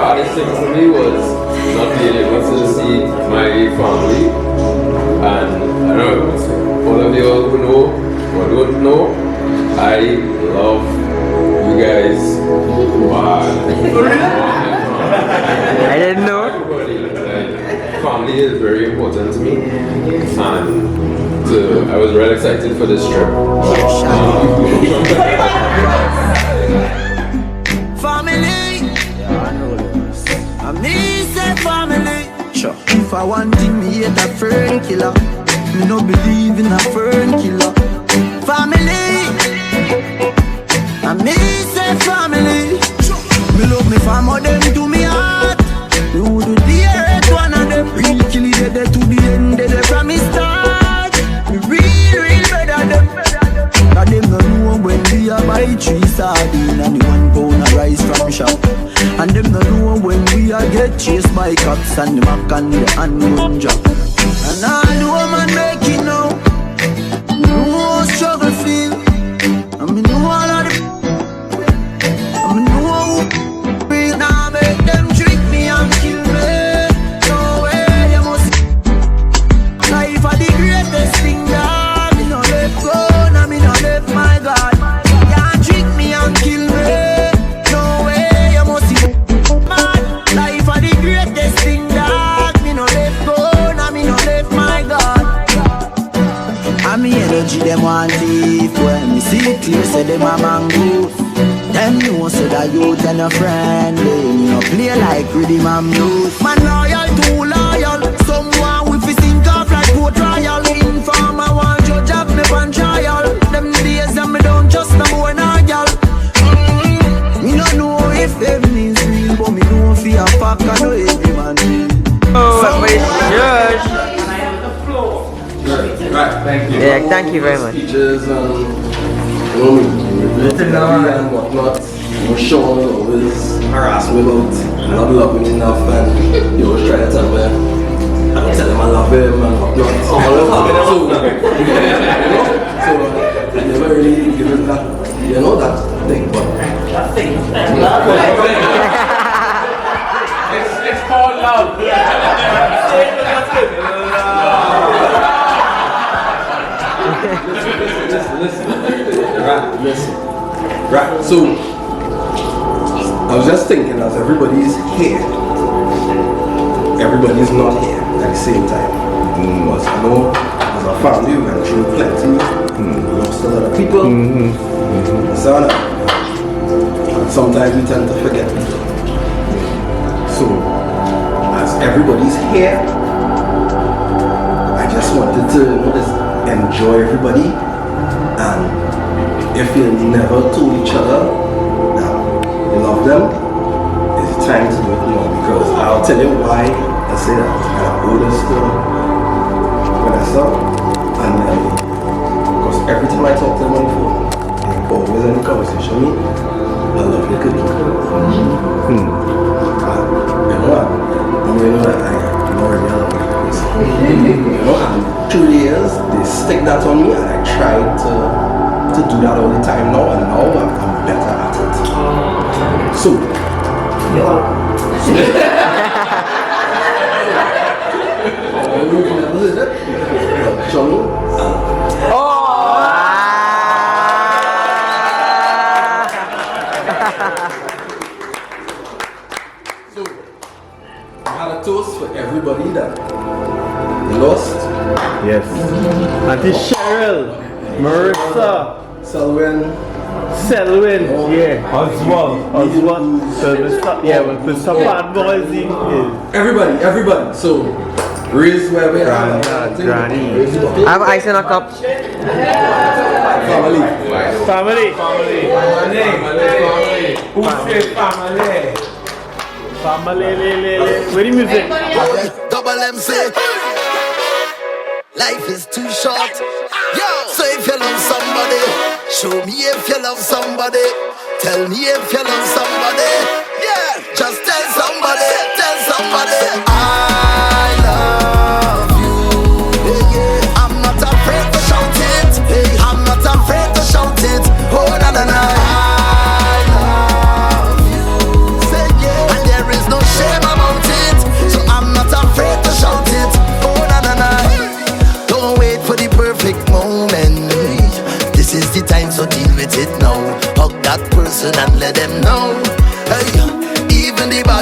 hardest thing for me was not being able to see my family. And I don't know, all of you all who know or don't know, I love you guys. Wow. I didn't know. Family is very important to me, and I was really excited for this trip. Family, I mean say family. Sure. If I want thing, me hate a fern killer. Me no believe in a fern killer. Family, I mean say family. Me love me family, them to me heart. Me would do the earth one of them. Real kill it, they to the end, they from me start. Me real better them. Cause them no know when we a buy 3 sardines and the 1 pound of rice from shop. And them no know when we a get chased by cops and the mac and the handgun job. And all the woman make it now. Me know how struggle feel. And me know all of the. And me know how real now make them trick me and kill me. No way you must. Life are the greatest thing that me no let go. Now me no let my God. Can't trick me and kill me. No way you must see. Mad. Life are the greatest thing that me no let go. Now me no let my God. And me energy them want thief. When me see it clear say them a mango. Them know say that you and a friend. Me no play like rhythm and blues. Man loyal, too loyal. Someone with his think off like court trial. Informer want judge have me on trial. Them days that me don't just no more no girl. Me no know if heaven is real, but me know fi a fuck I know every man feel. Oh, wait, George. Right, thank you. Yeah, thank you very much. Teachers and and whatnot. Sean always harass me about not loving enough, and he always try to tell me I don't tell him I love him and whatnot. So I never really give him that, that thing, but that thing. It's called love. Listen. Right, so I was just thinking as everybody's here, everybody's not here at the same time. Because I know as a family we went through plenty, we lost a lot of people, so on. And sometimes we tend to forget people. So as everybody's here, I just wanted to just enjoy everybody. And if you never told each other that you love them, it's time to do it now, because I'll tell you why I say that. And I owe this to Vanessa and Nelly, because every time I talk to them on the phone, they always in the conversation with me, I love your cooking. And you know what? I already love your cooking. And through the years, they stick that on me, and I tried to do that all the time now, and now I'm better at it. So, Johnny. So, I had a toast for everybody that lost. Yes. Auntie Cheryl, Marissa, Selwyn, yeah, Oswald. So the bad boys in here. Everybody. So, raise where we are. Granny. I have ice in a cup. Family. Who said family? Where the music? Double MC. Life is too short. Yo, so if you love somebody, show me if you love somebody. Tell me if you love somebody. Yeah, just tell somebody. I love you. I'm not afraid to shout it. I'm not afraid to shout it. Oh na na na. I love you. Say yeah. And there is no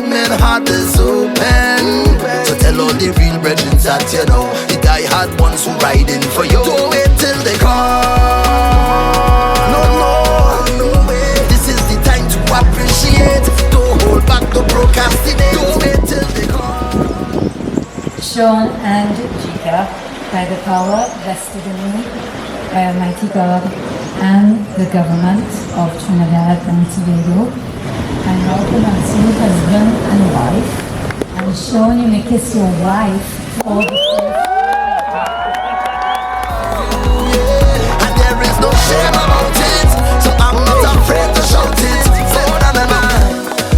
bad man heart is open. So tell all the real brethren that you know the die hard ones who riding for you. Don't wait till they come. No, no way. This is the time to appreciate. Don't hold back, don't procrastinate. Don't wait till they come. Sean and Jika, by the power vested in me by Almighty God and the government of Trinidad and Tobago, I now pronounce you husband and wife, and Sean, you may kiss your wife for the And there is no shame about it, so I'm not afraid to shout it. So na na na,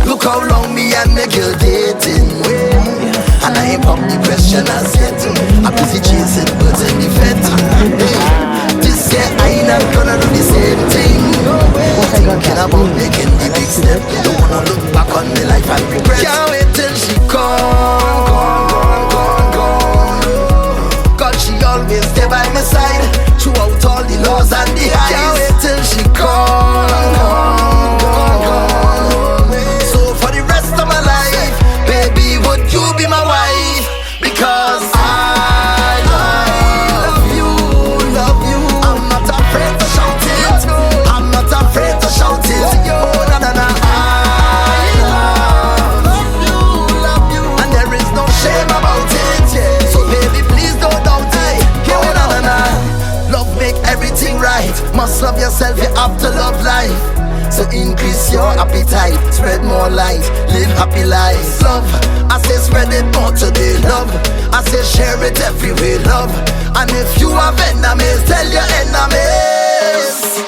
look how long me and my girl dating. And I ain't pop the question as yet. I'm busy chasing birds in the vet. This year I ain't not gonna do the same thing. Thinking about making the big step. Don't wanna look back on my life and regret. Can't wait till she gone. Cause she always stay by my side throughout all the lows and the highs. Can't wait till she gone. So for the rest of my life, baby, would you be my wife? Because I love you. I'm not afraid to shout it. I'm not afraid to shout it. Oh na na na, I love you. And there is no shame about it. So baby, please don't doubt it. Oh na na na, love make everything right. Must love yourself, you have to love life. So increase your appetite, spread more light, live happy lives. Love, I say spread it more today. Love, I say share it everywhere. Love, and if you have enemies, tell your enemies.